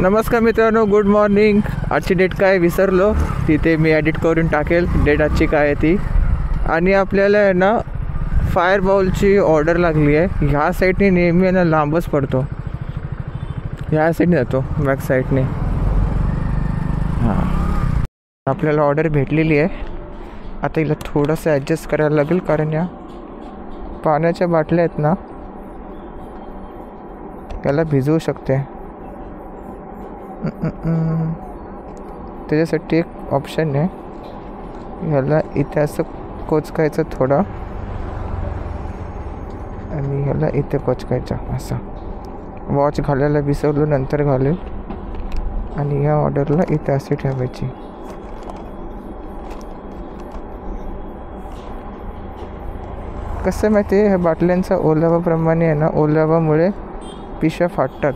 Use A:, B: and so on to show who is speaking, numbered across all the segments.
A: नमस्कार मित्रांनो, good morning. आजची डेट काय विसरलो, तिथे मी एडिट करून टाकेल डेट आजची काय आहे ती. आणि आपल्याला आहे ना फायर बाउलची ऑर्डर लागली आहे. ह्या साईडने नेहमी आहे ना लांबच पडतो, ह्या साईडने जातो बॅक साईडने. हां, आपल्याला ऑर्डर भेटलेली आहे. आता हिला थोडंसं ॲडजस्ट करायला लागेल, कारण या पाण्याच्या बाटल्या आहेत ना याला भिजवू शकते. त्याच्यासाठी एक ऑप्शन आहे, ह्याला इथे असं कोचकायचं थोडं आणि ह्याला इथे कोचकायचं असं. वॉच घालायला विसरलो, नंतर घालेल. आणि ह्या ऑर्डरला इथे असे ठेवायची. कसं माहिती आहे, ह्या बाटल्यांचा ओलावाप्रमाणे आहे ना, ओलावामुळे पिशव्या फाटतात.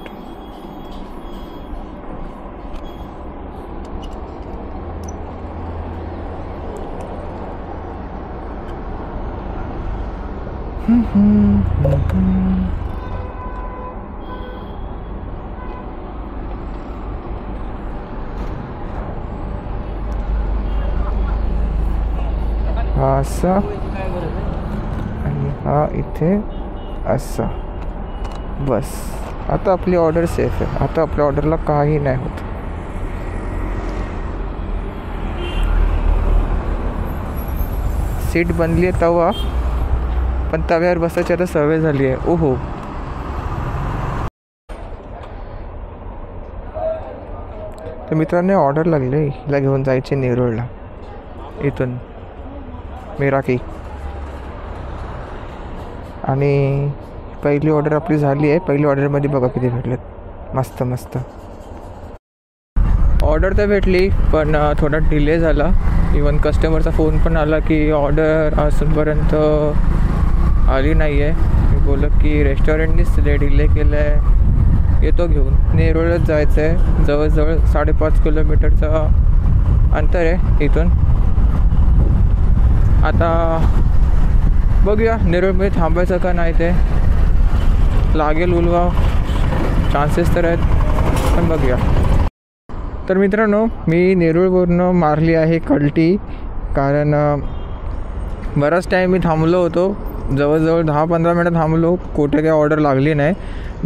A: हा असा आणि हा इथे असा. बस, आता आपली ऑर्डर सेफ आहे. आता आपल्या ऑर्डरला काही नाही होत. सीट बनली आहे तवा, पण तव्यावर बसायची आता सवय झाली आहे. ओहो, तर मित्रांनो ऑर्डर लागली, हिला घेऊन जायचे नेरूळला इथून मिराकी. आणि पहिली ऑर्डर आपली झाली आहे. पहिली ऑर्डरमध्ये बघा किती भेटलेत, मस्त मस्त. ऑर्डर तर भेटली, पण थोडा डिले झाला. इवन कस्टमरचा फोन पण आला की ऑर्डर अजूनपर्यंत आली नाही आहे. मी बोललो की रेस्टॉरंटनीच डिले केलं आहे, येतो घेऊन. नेरूळच जायचं आहे, जवळजवळ 5.5 किलोमीटरचं अंतर आहे इथून. आता बघूया नेरूळमध्ये थांबायचं का नाही, ते लागेल उलवा, चान्सेस तर आहेत, पण बघूया. तर मित्रांनो, मी नेरूळवरून मारली आहे कल्टी, कारण बराच टाईम मी थांबलो होतो. जवळजवळ 10-15 मिनटं थांबलो, कुठे काही ऑर्डर लागली नाही.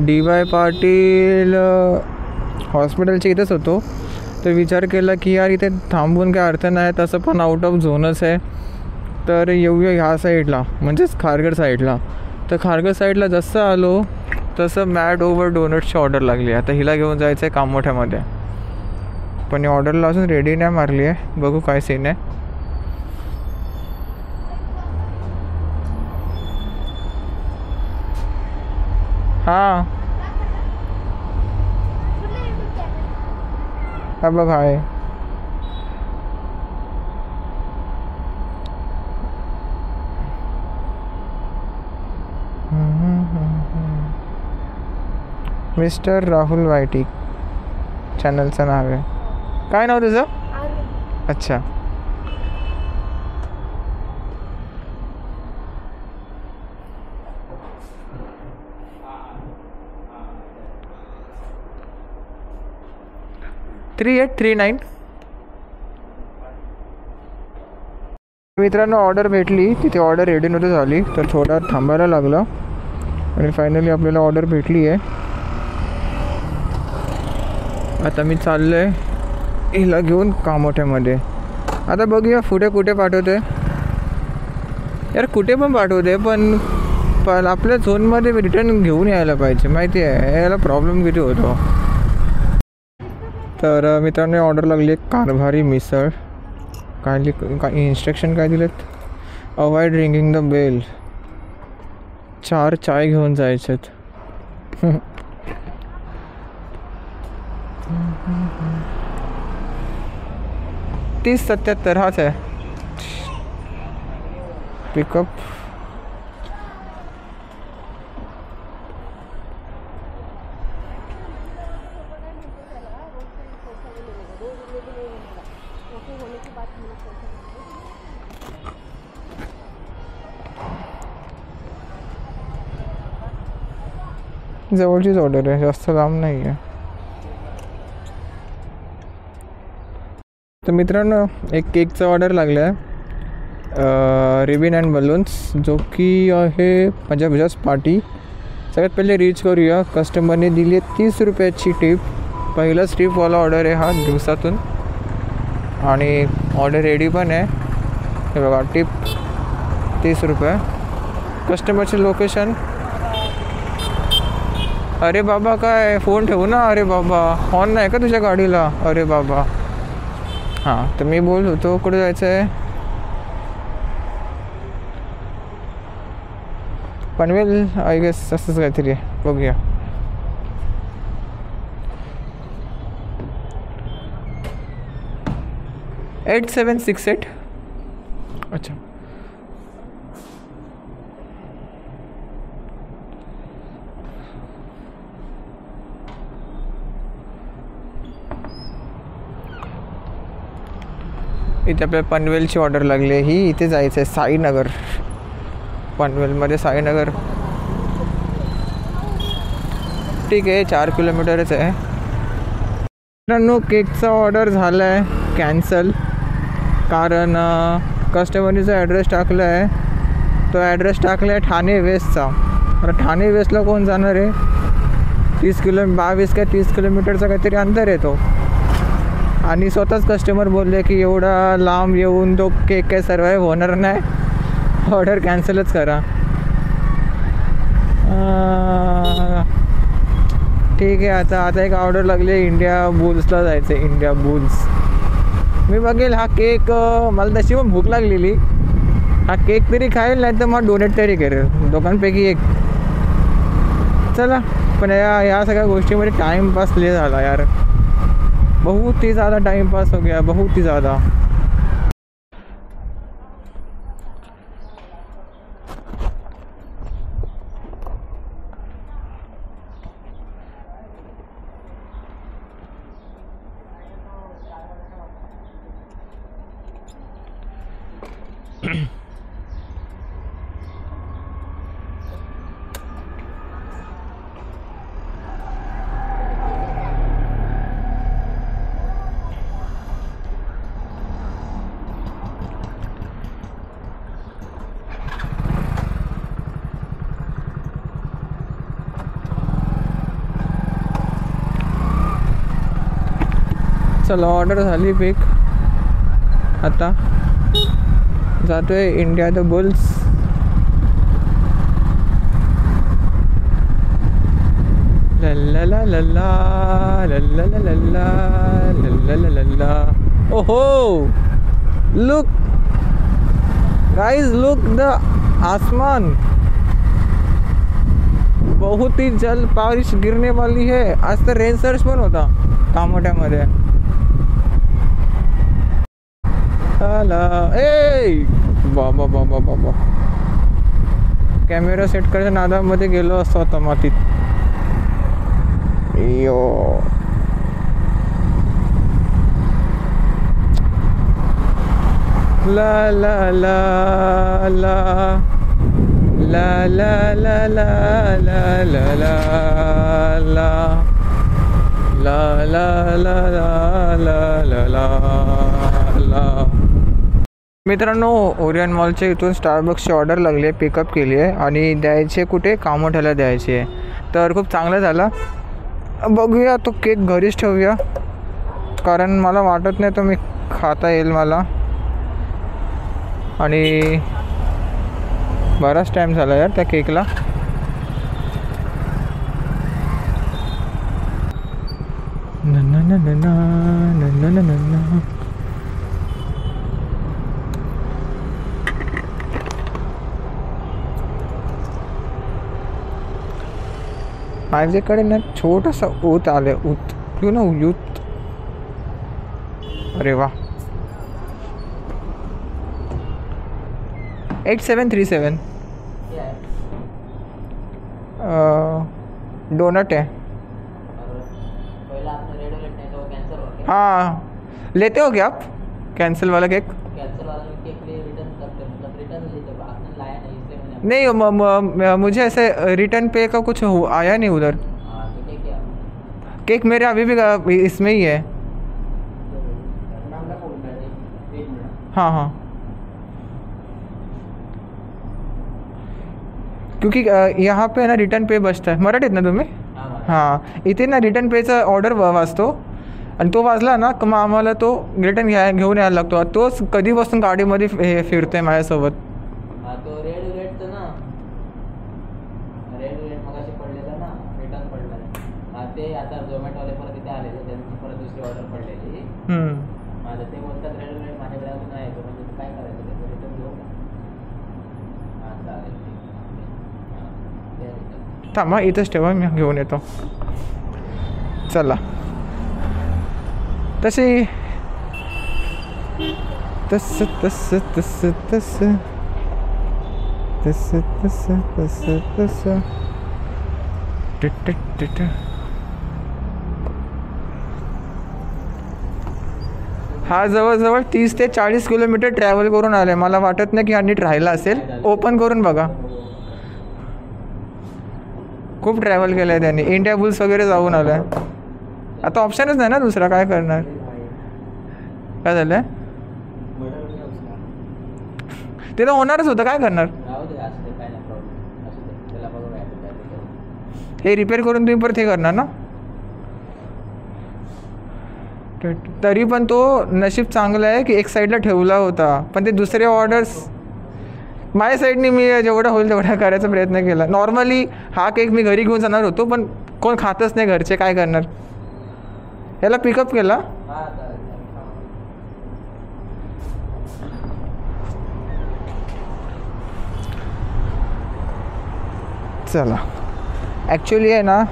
A: DY पाटील हॉस्पिटलच्या इथंच होतो, तर विचार केला की यार इथे थांबून काय अर्थ नाही, तसं पण आउट ऑफ झोनच आहे, तर येऊया ह्या साईडला, म्हणजेच खारघर साईडला. तर खारघर साईडला जसं आलो तसं मॅड ओव्हर डोनट्सची ऑर्डर लागली. आता हिला घेऊन जायचं आहे कामोठ्यामध्ये, पण या ऑर्डरला अजून रेडी नाही मारली आहे. बघू काय सीन आहे. हां, हा बघ आहे. मिस्टर राहुल वायटी चॅनलचं नाव आहे. काय नाव तुझं? अच्छा, $3839. मित्रांनो ऑर्डर भेटली, तिथे ऑर्डर रेडी नव्हती झाली, तर थोडा थांबायला लागलं आणि फायनली आपल्याला ऑर्डर भेटली आहे. आता मी चाललो आहे हिला घेऊन कामोठ्यामध्ये. आता बघूया पुढे कुठे पाठवते. यार कुठे पण पाठवते, पण आपल्या झोनमध्ये रिटर्न घेऊन यायला पाहिजे, माहिती आहे याला प्रॉब्लेम किती होतो. तर मित्रांनो ऑर्डर लागली आहे कारभारी मिसळ. काय इन्स्ट्रक्शन काय दिलेत, अवॉइड रिंगिंग द बेल, 4 चाय घेऊन जायचेत. 3077 हाच आहे पिकअप. जवळचीच ऑर्डर आहे, जास्त लांब नाही आहे. तर मित्रांनो एक केकचा ऑर्डर लागला आहे, रिबिन अँड बलून्स, जो की आहे 50 पार्टी. सगळ्यात पहिले रीच करूया. कस्टमरने दिली आहे 30 रुपयाची टिप. पहिलाच टिपवाला ऑर्डर आहे हा दिवसातून, आणि ऑर्डर रेडी पण आहे. हे बघा, टिप 30 रुपये. कस्टमरचे लोकेशन. अरे बाबा, काय फोन ठेवू ना. अरे बाबा, हॉर्न नाही का तुझ्या गाडीला? अरे बाबा. हां, तर मी बोल होतो कुठे जायचं आहे. पनवेल आय गेस, असंच काहीतरी आहे. बघूया. $8768. अच्छा, इथे आपल्याला पनवेलची ऑर्डर लागली आहे. ही इथे जायचं आहे साईनगर. पनवेलमध्ये साईनगर. ठीक आहे, 4 किलोमीटरच आहे. मित्रांनो, केकचा ऑर्डर झाला आहे कॅन्सल, कारण कस्टमरने जो ॲड्रेस टाकला आहे तो ॲड्रेस टाकला आहे ठाणे वेस्टचा. तर ठाणे वेस्टला कोण जाणार आहे? 22 का 30 किलोमीटरचा काहीतरी अंतर येतो. आणि स्वतःच कस्टमर बोलले की एवढा लांब येऊन तो केक काय सर्वाईव्ह होणार नाही, ऑर्डर कॅन्सलच करा. ठीक आहे, आता एक ऑर्डर लागली आहे इंडिया बुल्सला जायचं आहे. India bulls. मी बघेल हा केक. मला तशी पण भूक लागलेली. हा केक तरी खाईल, नाही तर मग डोनेट तरी करेल. दोघांपैकी एक. चला, पण या सगळ्या गोष्टीमध्ये टाईमपास ले झाला यार. बहुत ही ज़्यादा टाइम पास हो गया, बहुत ही ज़्यादा. चला, ऑर्डर झाली पिक. आता जातोय इंडिया द बुल्स. लल्ला लल्ला लल्ला लल्ला लल्ला लल्ला. ओहो, लुक गाइस, लुक द आसमान. बहुत ही जल्द बारिश गिरने वाली है. आज तर रेन सर्च पण होता कामोट्यामध्ये. ए बाबा बाबा बाबा, कॅमेरा सेट करायच्या नादामध्ये गेलो असतो आता मातीत. यो, ला ला ला ला ला ला ला ला ला ला ला ला ला ला ला ला ला. मित्रांनो, ओरियन मॉलच्या इथून स्टारबक्सची ऑर्डर लागली आहे, पिकअप केली आहे आणि द्यायचे कुठे? कामोठ्याला द्यायची आहे. तर खूप चांगलं झालं. बघूया, तो केक घरीच ठेवूया, कारण मला वाटत नाही तो मी खाता येईल मला. आणि बराच टाईम झाला यार त्या केकला. माझ्याकडे ना छोटासा ऊत आले. ऊत यू नो, यूथ. अरे वा. 8737 डोनट है. हाँ, लेते हो क्या आप कैंसिल वाला केक? नहीं, मुझे ऐसे रिटर्न पे का कुछ आया नहीं उधर. केक मेरे अभी भी इसमें ही है. हाँ हाँ, क्योंकि यहाँ पे ना रिटर्न पे बसतं आहे. मराठीत ना तुम्ही? हां, इथे ना रिटर्न पेचा ऑर्डर वाचतो आणि तो वाचला ना मग आम्हाला तो रिटर्न घेऊन यायला लागतो. तोच कधीपासून गाडीमध्ये फिरतोय माझ्यासोबत.
B: तो रेड रेडचं ना, रेड रेड मगाशी पडलेलं ना, रिटर्न पडलं ते. आता झोमॅटोवाले परत इथे आलेले, त्यांची परत दुसरी ऑर्डर पडलेली. माझं ते बोलतात रेड रेड माझ्याकडे अजून नाही येतो, म्हणजे काय करायचं त्याचं रिटर्न घेऊ का? हां चालेल,
A: थांबा इथंच ठेवा, मी घेऊन येतो. चला तशी तस तस तस तस तस तस तस तस हा जवळजवळ 30 ते 40 किलोमीटर ट्रॅव्हल करून आले. मला वाटत नाही की हा नीट राहिला असेल. ओपन करून बघा. खूप ट्रॅव्हल केलं आहे त्यांनी. इंडिया बुल्स वगैरे जाऊन आलं आहे. आता ऑप्शनच नाही ना दुसरा, काय करणार. काय झालं आहे ते तर होणारच होतं, काय करणार. हे रिपेअर करून तुम्ही परत हे करणार ना. तरी पण तो नशीब चांगलं आहे की एक साईडला ठेवला होता, पण ते दुसरे ऑर्डर्स माझ्या साईडने मी जेवढा होईल तेवढा करायचा प्रयत्न केला. नॉर्मली हा केक मी घरी घेऊन जाणार होतो, पण कोण खातच नाही घरचे, काय करणार. याला पिकअप केला. चला, ॲक्च्युली आहे ना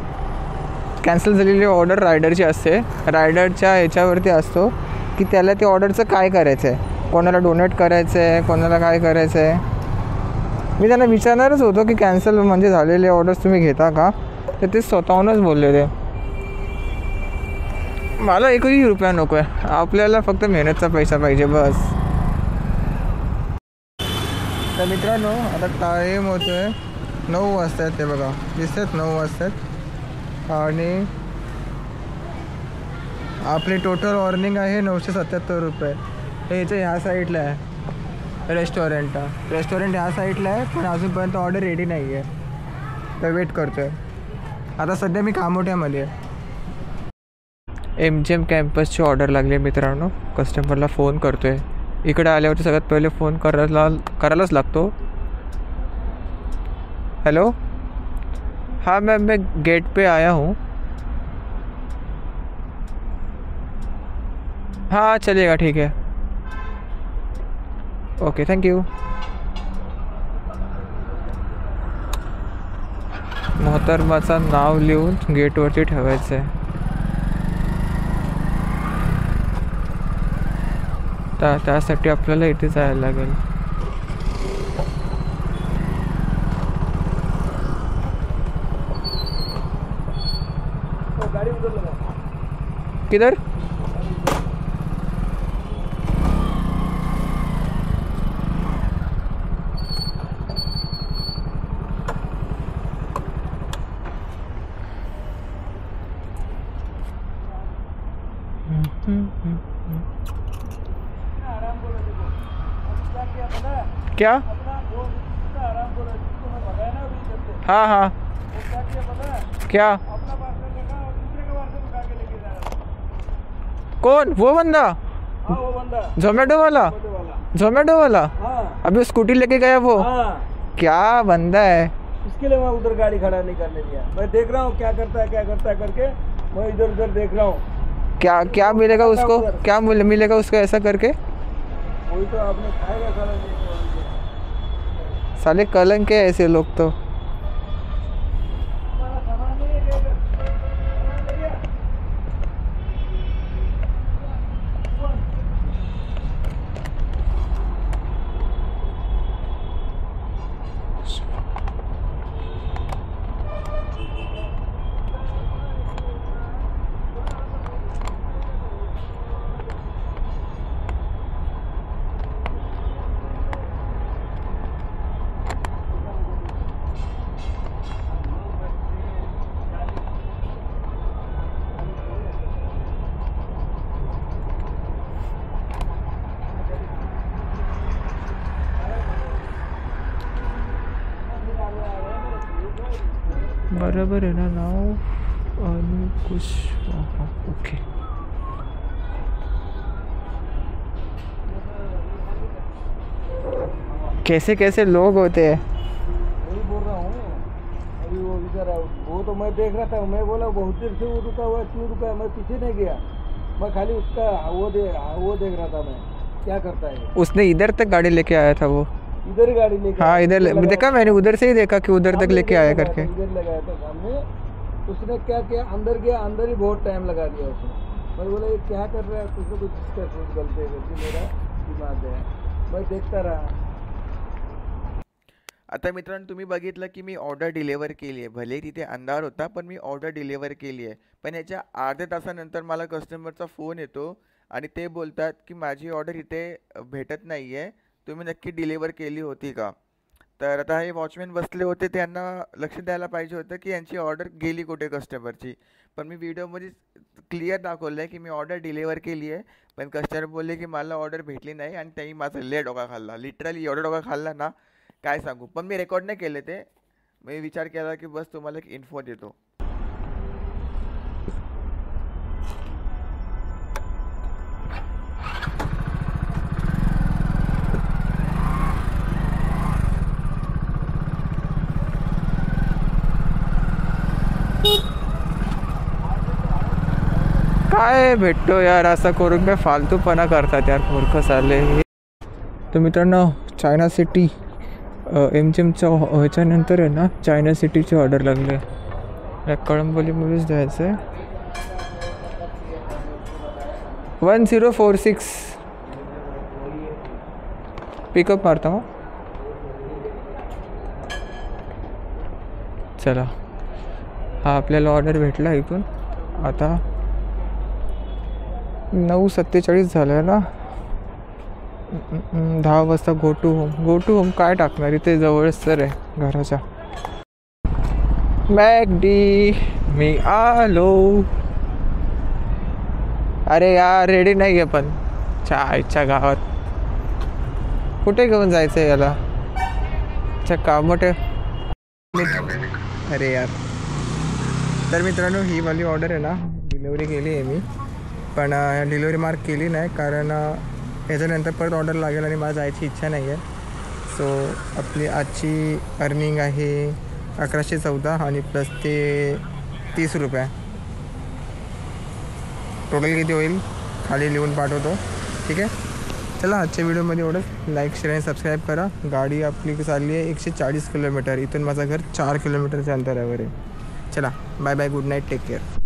A: कॅन्सल झालेली ऑर्डर रायडरची असते. रायडरच्या ह्याच्यावरती असतो की त्याला ते ऑर्डरचं काय करायचं आहे, कोणाला डोनेट करायचं आहे, कोणाला काय करायचं आहे. मी त्यांना विचारणारच होतो की कॅन्सल म्हणजे झालेले ऑर्डर्स तुम्ही घेता का, तर ते स्वतःहूनच बोलले. ते मला 1 रुपया नको आहे, आपल्याला फक्त मेहनतचा पैसा पाहिजे बस. तर मित्रांनो आता टाईम होतो आहे 9 वाजता आहेत. ते बघा दिसतात 9 वाजता आहेत आणि आपली टोटल अर्निंग आहे 977 रुपये. हे इथे ह्या साईडला आहे रेस्टॉरंट ह्या साईडला आहे, पण अजूनपर्यंत ऑर्डर रेडी नाही आहे, तर वेट करतो आहे. आता सध्या मी कामोठ्यामध्ये आहे. MGM कॅम्पसची ऑर्डर लागली आहे मित्रांनो. कस्टमरला फोन करतो आहे. इकडे आल्यावरती सगळ्यात पहिले फोन करायलाच लागतो. हेलो, हाँ मैम मैं गेट पे आया हूँ. हाँ चलेगा, ठीक है, ओके थैंक यू. मोहतरमाचं नाव लिहून गेटवरती ठेवायचं आहे. त्यासाठी आपल्याला इथे जायला लागेल. किधर? क्या? हाँ हाँ क्या? कौन? वो बंदा? जोमेटो वाला अभी स्कूटी लेके गया वो. क्या बंदा है.
C: इसके लिए मैं उधर गाड़ी खड़ा नहीं करने दिया. मैं देख रहा हूँ क्या करता है करके मैं इधर उधर देख रहा हूँ.
A: क्या मिलेगा उसको, क्या मिलेगा उसको ऐसा करके.
C: वही तो आपने खाएगा
A: साले कलंक है ऐसे लोग तो. बराबर आहे ना नाव अनुकुश ओके. कैसे कैसे लोग होते हैं.
C: वही बोल रहा हूँ. अभी वो इधर वो तो मैं देख रहा था. मैं बोला बहुत देर से वो रुका हुआ क्यों रुका. मैं पीछे नहीं गया. मैं खाली उसका वो देख रहा था. मैं क्या करता है.
A: उसने इधर तक गाड़ी लेके आया था वो.
C: इधर ही गाड़ी लेके.
A: हाँ इधर देखा मैंने, उधर से ही देखा कि उधर तक लेके आया करके.
C: इधर लगाया था सामने. उसने क्या किया, अंदर गया. अंदर ही बहुत टाइम लगा दिया उसने. मैं बोला ये क्या कर रहा है. कुछ ना कुछ गलती करके मेरा दिमाग है. मैं देखता रहा.
A: आता मित्रांनो तुम्ही बघितलं की मी ऑर्डर डिलिव्हर केली आहे. भले तिथे अंधार होता पण मी ऑर्डर डिलिव्हर केली आहे. पण याच्या अर्ध्या तासानंतर मला कस्टमरचा फोन येतो आणि ते बोलतात की माझी ऑर्डर इथे भेटत नाही आहे, तुम्ही नक्की डिलिव्हर केली होती का. तर आता हे वॉचमॅन बसले होते, त्यांना लक्ष द्यायला पाहिजे होतं की यांची ऑर्डर गेली कुठे कस्टमरची. पण मी व्हिडिओमध्ये क्लिअर दाखवलं आहे की मी ऑर्डर डिलिव्हर केली आहे, पण कस्टमर बोलले की मला ऑर्डर भेटली नाही आणि त्यांनी माझा लय डोका खाल्ला. लिटरली एवढा डोका खाल्ला ना काय सांगू. पण मी रेकॉर्ड नाही केले ते. मी विचार केला की बस तुम्हाला एक इन्फो देतो. काय भेटतो यार, असं करून काय फालतूपणा करतात यार मूर्ख साले. तर मित्रांनो चायना सिटी एमजीएमच्या ह्याच्यानंतर आहे ना चायना सिटीची ऑर्डर लागली आहे. कळंबोलीमध्येच द्यायचं आहे. 1046 पिकअप मारता मग. चला हा आपल्याला ऑर्डर भेटला इथून. आता 9:47 झालं आहे ना. 10 वाजता गो टू होम काय टाकणार, इथे जवळच तर आहे घराच्या. मॅकडी मी आलो. अरे यार रेडी नाही आहे पण आईच्या गावात. कुठे घेऊन जायचं आहे याला. कामोठे. अरे यार. तर मित्रांनो ही वाली ऑर्डर आहे ना डिलिव्हरी केली आहे मी, पण डिलिव्हरी मार्क केली नाही कारण याच्यानंतर परत ऑर्डर लागेल आणि मला जायची इच्छा नाही आहे. सो आपली आजची अर्निंग आहे 1114 आणि प्लस ते 30 रुपये. टोटल किती होईल खाली लिहून पाठवतो. ठीक आहे. चला आजच्या व्हिडिओमध्ये एवढंच. लाईक शेअर आणि सबस्क्राईब करा. गाडी आपली चालली आहे 140 किलोमीटर. इथून माझं घर 4 किलोमीटरच्या अंतरावर आहे. चला bye bye, good night, take care.